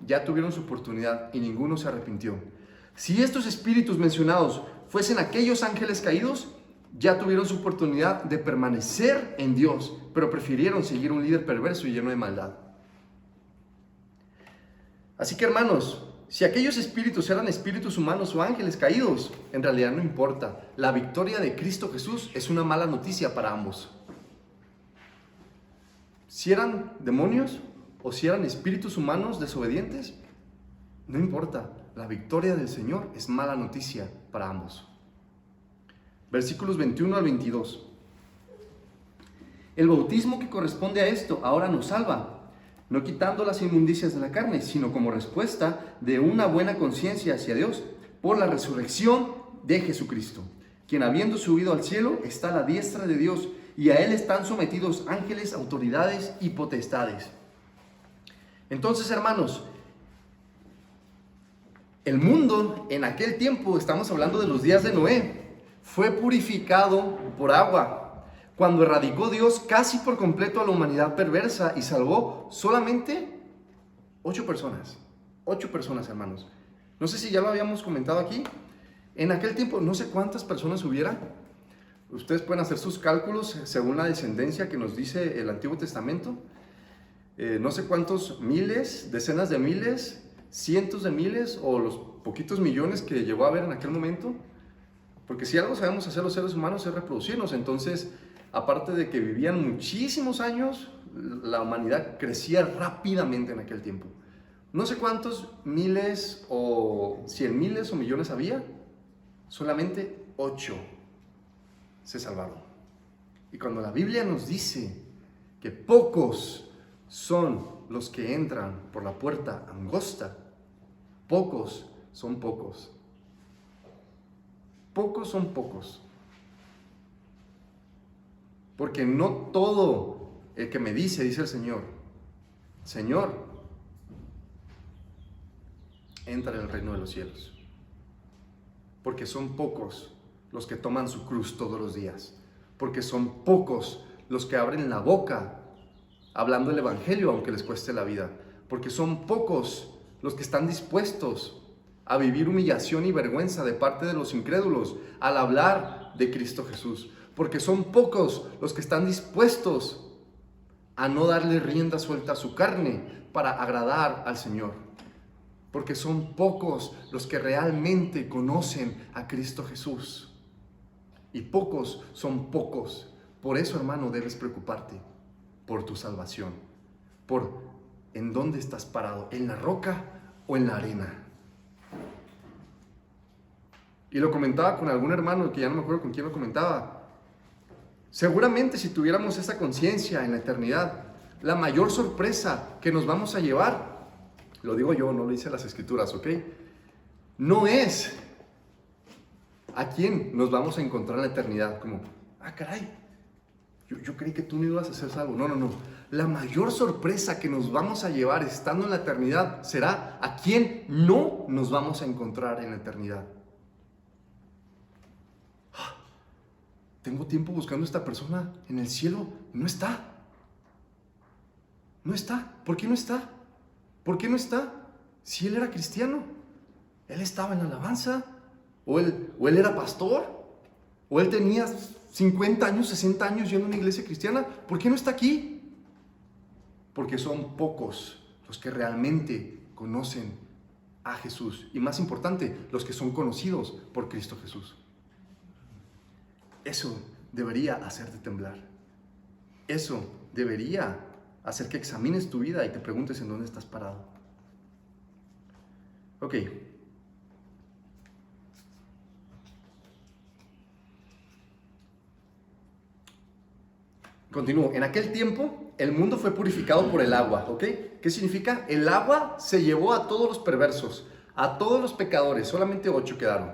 ya tuvieron su oportunidad y ninguno se arrepintió. Si estos espíritus mencionados fuesen aquellos ángeles caídos, ya tuvieron su oportunidad de permanecer en Dios, pero prefirieron seguir un líder perverso y lleno de maldad. Así que, hermanos, si aquellos espíritus eran espíritus humanos o ángeles caídos, en realidad no importa. La victoria de Cristo Jesús es una mala noticia para ambos. Si eran demonios o si eran espíritus humanos desobedientes, no importa. La victoria del Señor es mala noticia para ambos. Versículos 21 al 22. El bautismo que corresponde a esto ahora nos salva, no quitando las inmundicias de la carne, sino como respuesta de una buena conciencia hacia Dios por la resurrección de Jesucristo, quien habiendo subido al cielo está a la diestra de Dios y a él están sometidos ángeles, autoridades y potestades. Entonces, hermanos, el mundo en aquel tiempo, estamos hablando de los días de Noé, fue purificado por agua, cuando erradicó Dios casi por completo a la humanidad perversa y salvó solamente 8 personas. 8 personas, hermanos. No sé si ya lo habíamos comentado aquí. En aquel tiempo no sé cuántas personas hubiera. Ustedes pueden hacer sus cálculos según la descendencia que nos dice el Antiguo Testamento. No sé cuántos miles, decenas de miles, cientos de miles o los poquitos millones que llegó a haber en aquel momento. Porque si algo sabemos hacer los seres humanos es reproducirnos. Entonces, aparte de que vivían muchísimos años, la humanidad crecía rápidamente en aquel tiempo. No sé cuántos miles o 100 miles o millones había, solamente 8 se salvaron. Y cuando la Biblia nos dice que pocos son los que entran por la puerta angosta, pocos son pocos. Pocos son pocos. Porque no todo el que me dice el Señor, Señor, entra en el reino de los cielos. Porque son pocos los que toman su cruz todos los días. Porque son pocos los que abren la boca hablando el evangelio aunque les cueste la vida. Porque son pocos los que están dispuestos a vivir humillación y vergüenza de parte de los incrédulos al hablar de Cristo Jesús. Porque son pocos los que están dispuestos a no darle rienda suelta a su carne para agradar al Señor. Porque son pocos los que realmente conocen a Cristo Jesús. Y pocos son pocos. Por eso, hermano, debes preocuparte por tu salvación. Por en dónde estás parado, en la roca o en la arena. Y lo comentaba con algún hermano, que ya no me acuerdo con quién lo comentaba. Seguramente si tuviéramos esa conciencia en la eternidad, la mayor sorpresa que nos vamos a llevar, lo digo yo, no lo dice las Escrituras, ¿ok? No es a quién nos vamos a encontrar en la eternidad, como, caray, yo creí que tú no ibas a hacer algo. No. La mayor sorpresa que nos vamos a llevar estando en la eternidad será a quién no nos vamos a encontrar en la eternidad. Tengo tiempo buscando a esta persona en el cielo. No está. No está. ¿Por qué no está? ¿Por qué no está? Si él era cristiano. Él estaba en la alabanza. O él era pastor. O él tenía 50 años, 60 años yendo a una iglesia cristiana. ¿Por qué no está aquí? Porque son pocos los que realmente conocen a Jesús. Y más importante, los que son conocidos por Cristo Jesús. Eso debería hacerte temblar. Eso debería hacer que examines tu vida y te preguntes en dónde estás parado. Ok. Continúo. En aquel tiempo, el mundo fue purificado por el agua. ¿Ok? ¿Qué significa? El agua se llevó a todos los perversos, a todos los pecadores. Solamente 8 quedaron.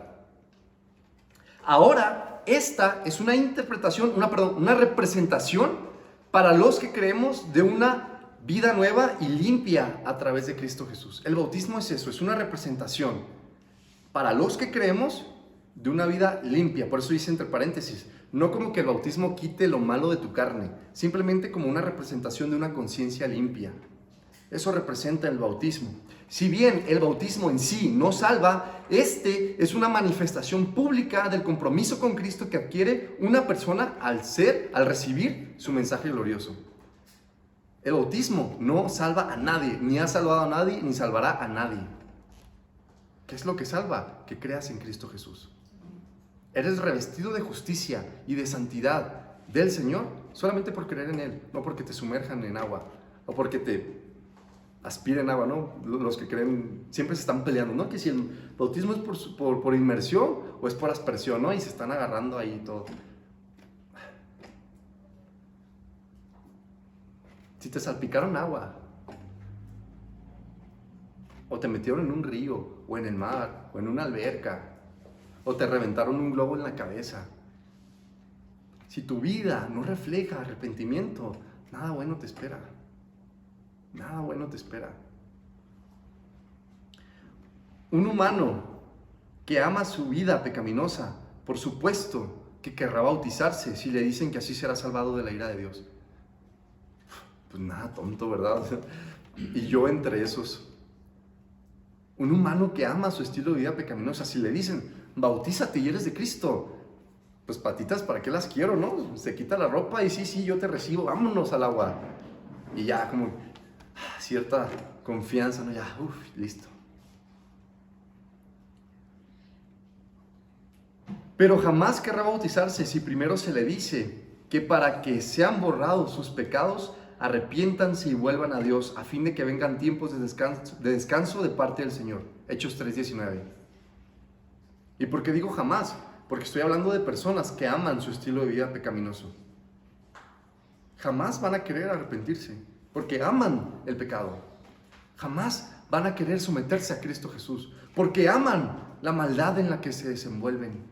Ahora, esta es una interpretación, una representación para los que creemos de una vida nueva y limpia a través de Cristo Jesús. El bautismo es eso, es una representación para los que creemos de una vida limpia. Por eso dice entre paréntesis, no como que el bautismo quite lo malo de tu carne, simplemente como una representación de una conciencia limpia. Eso representa el bautismo. Si bien el bautismo en sí no salva, este es una manifestación pública del compromiso con Cristo que adquiere una persona al recibir su mensaje glorioso. El bautismo no salva a nadie, ni ha salvado a nadie, ni salvará a nadie. ¿Qué es lo que salva? Que creas en Cristo Jesús. Eres revestido de justicia y de santidad del Señor solamente por creer en Él, no porque te sumerjan en agua o porque te aspiren agua, ¿no? Los que creen siempre se están peleando, ¿no? Que si el bautismo es por inmersión o es por aspersión, ¿no? Y se están agarrando ahí todo. Si te salpicaron agua, o te metieron en un río, o en el mar, o en una alberca, o te reventaron un globo en la cabeza, si tu vida no refleja arrepentimiento, nada bueno te espera. Nada bueno te espera. Un humano que ama su vida pecaminosa, por supuesto que querrá bautizarse si le dicen que así será salvado de la ira de Dios. Pues nada, tonto, ¿verdad? Y yo entre esos. Un humano que ama su estilo de vida pecaminosa, si le dicen, bautízate y eres de Cristo, pues patitas, ¿para qué las quiero, no? Se quita la ropa y sí, yo te recibo, vámonos al agua. Y ya como cierta confianza, ¿no? Ya, listo. Pero jamás querrá bautizarse si primero se le dice que para que sean borrados sus pecados, arrepiéntanse y vuelvan a Dios, a fin de que vengan tiempos de descanso de parte del Señor. Hechos 3:19. ¿Y por qué digo jamás? Porque estoy hablando de personas que aman su estilo de vida pecaminoso. Jamás van a querer arrepentirse, porque aman el pecado. Jamás van a querer someterse a Cristo Jesús, porque aman la maldad en la que se desenvuelven.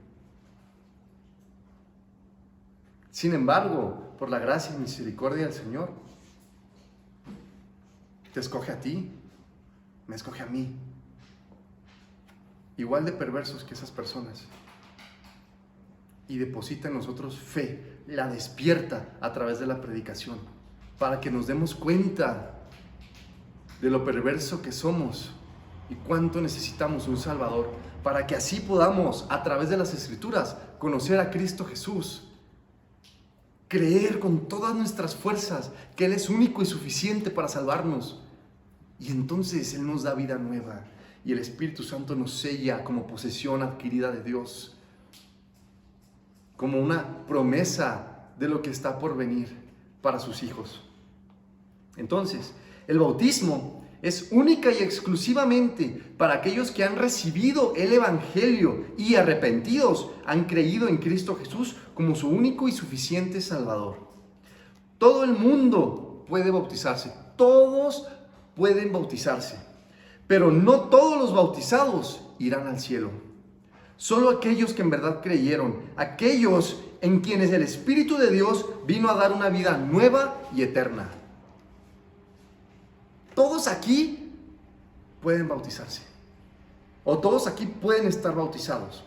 Sin embargo, por la gracia y misericordia del Señor, te escoge a ti, me escoge a mí. Igual de perversos que esas personas. Y deposita en nosotros fe, la despierta a través de la predicación, para que nos demos cuenta de lo perverso que somos y cuánto necesitamos un Salvador, para que así podamos, a través de las Escrituras, conocer a Cristo Jesús. Creer con todas nuestras fuerzas que Él es único y suficiente para salvarnos. Y entonces Él nos da vida nueva y el Espíritu Santo nos sella como posesión adquirida de Dios, como una promesa de lo que está por venir para sus hijos. Entonces, el bautismo es única y exclusivamente para aquellos que han recibido el Evangelio y arrepentidos han creído en Cristo Jesús como su único y suficiente Salvador. Todo el mundo puede bautizarse, todos pueden bautizarse, pero no todos los bautizados irán al cielo. Solo aquellos que en verdad creyeron, aquellos en quienes el Espíritu de Dios vino a dar una vida nueva y eterna. Todos aquí pueden bautizarse, o todos aquí pueden estar bautizados.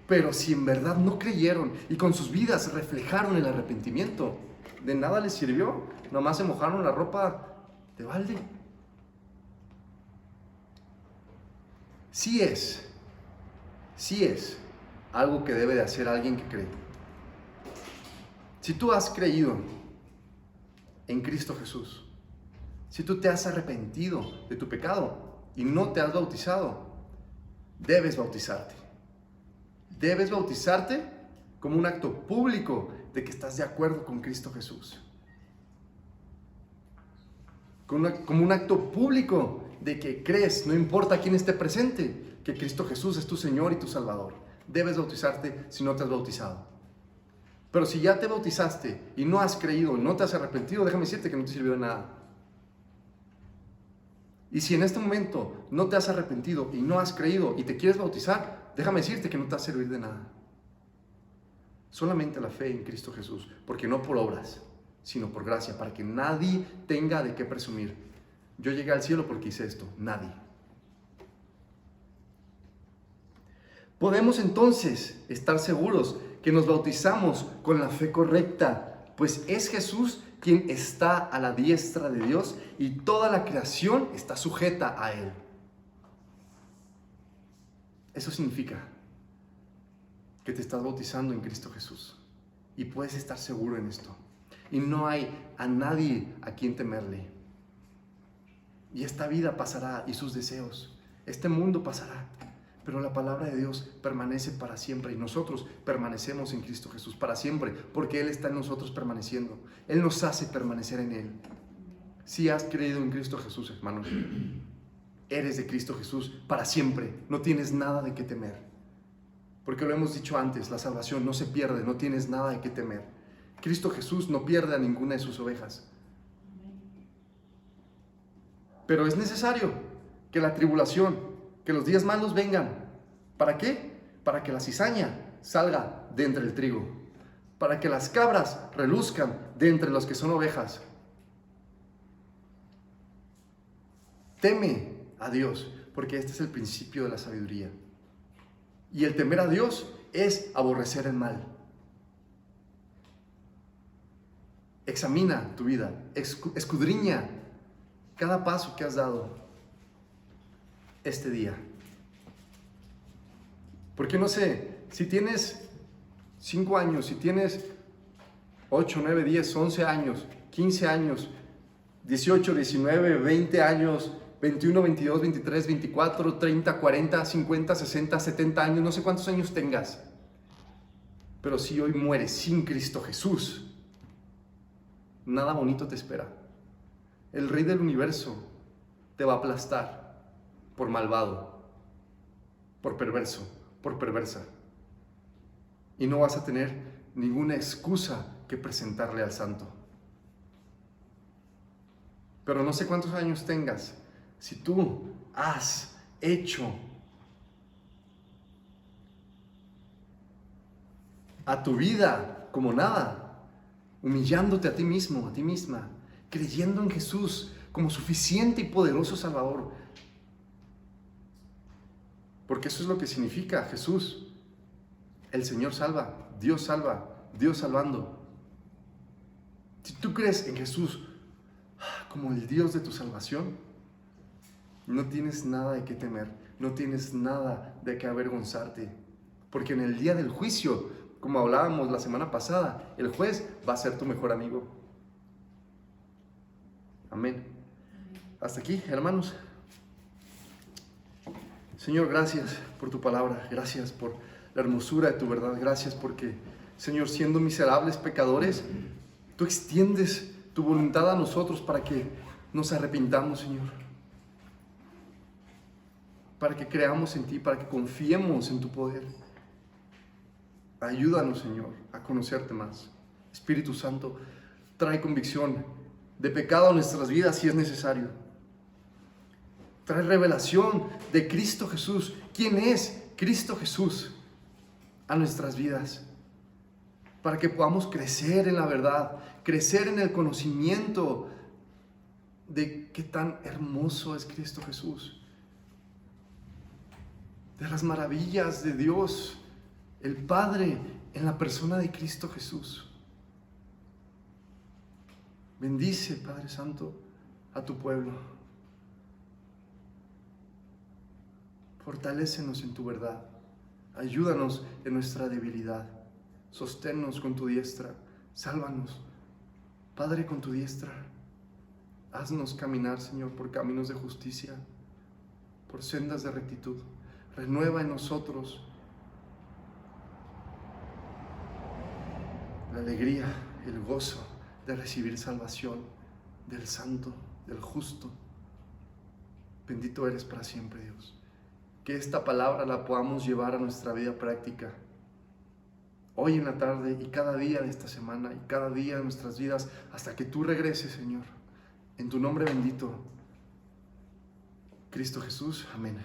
Pero si en verdad no creyeron y con sus vidas reflejaron el arrepentimiento, de nada les sirvió, nomás se mojaron la ropa de balde. Sí es algo que debe de hacer alguien que cree. Si tú has creído en Cristo Jesús, si tú te has arrepentido de tu pecado y no te has bautizado, debes bautizarte. Debes bautizarte como un acto público de que estás de acuerdo con Cristo Jesús. Como un acto público de que crees, no importa quién esté presente, que Cristo Jesús es tu Señor y tu Salvador. Debes bautizarte si no te has bautizado. Pero si ya te bautizaste y no has creído, no te has arrepentido, déjame decirte que no te sirvió de nada. Y si en este momento no te has arrepentido y no has creído y te quieres bautizar, déjame decirte que no te va a servir de nada. Solamente la fe en Cristo Jesús, porque no por obras, sino por gracia, para que nadie tenga de qué presumir. Yo llegué al cielo porque hice esto, nadie. Podemos entonces estar seguros que nos bautizamos con la fe correcta, pues es Jesús quien está a la diestra de Dios y toda la creación está sujeta a Él. Eso significa que te estás bautizando en Cristo Jesús y puedes estar seguro en esto. Y no hay a nadie a quien temerle. Y esta vida pasará y sus deseos. Este mundo pasará. Pero la palabra de Dios permanece para siempre y nosotros permanecemos en Cristo Jesús para siempre, porque Él está en nosotros permaneciendo. Él nos hace permanecer en Él. Si has creído en Cristo Jesús, hermanos, eres de Cristo Jesús para siempre. No tienes nada de qué temer. Porque lo hemos dicho antes, la salvación no se pierde, no tienes nada de qué temer. Cristo Jesús no pierde a ninguna de sus ovejas. Pero es necesario que la tribulación, que los días malos vengan. ¿Para qué? Para que la cizaña salga de entre el trigo. Para que las cabras reluzcan de entre los que son ovejas. Teme a Dios, porque este es el principio de la sabiduría. Y el temer a Dios es aborrecer el mal. Examina tu vida, escudriña cada paso que has dado. este día. Porque no sé, si tienes 5 años, si tienes 8, 9, 10, 11 años, 15 años, 18, 19, 20 años, 21, 22, 23, 24, 30, 40, 50, 60, 70 años, no sé cuántos años tengas. Pero si hoy mueres sin Cristo Jesús, nada bonito te espera. El Rey del universo te va a aplastar por malvado, por perverso, por perversa. Y no vas a tener ninguna excusa que presentarle al Santo. Pero no sé cuántos años tengas. Si tú has hecho a tu vida como nada, humillándote a ti mismo, a ti misma, creyendo en Jesús como suficiente y poderoso Salvador. Porque eso es lo que significa Jesús. El Señor salva, Dios salvando. Si tú crees en Jesús como el Dios de tu salvación, no tienes nada de qué temer, no tienes nada de qué avergonzarte. Porque en el día del juicio, como hablábamos la semana pasada, el juez va a ser tu mejor amigo. Amén. Hasta aquí, hermanos. Señor, gracias por tu palabra, gracias por la hermosura de tu verdad, gracias porque, Señor, siendo miserables pecadores, tú extiendes tu voluntad a nosotros para que nos arrepintamos, Señor. Para que creamos en ti, para que confiemos en tu poder. Ayúdanos, Señor, a conocerte más. Espíritu Santo, trae convicción de pecado a nuestras vidas si es necesario. Trae revelación de Cristo Jesús. ¿Quién es Cristo Jesús a nuestras vidas? Para que podamos crecer en la verdad, crecer en el conocimiento de qué tan hermoso es Cristo Jesús. De las maravillas de Dios, el Padre, en la persona de Cristo Jesús. Bendice, Padre Santo, a tu pueblo. Fortalécenos en tu verdad. Ayúdanos en nuestra debilidad. Sosténnos con tu diestra. Sálvanos, Padre, con tu diestra. Haznos caminar, Señor, por caminos de justicia, por sendas de rectitud. Renueva en nosotros la alegría, el gozo de recibir salvación del Santo, del Justo. Bendito eres para siempre, Dios. Que esta palabra la podamos llevar a nuestra vida práctica. Hoy en la tarde y cada día de esta semana y cada día de nuestras vidas hasta que tú regreses, Señor. En tu nombre bendito, Cristo Jesús. Amén.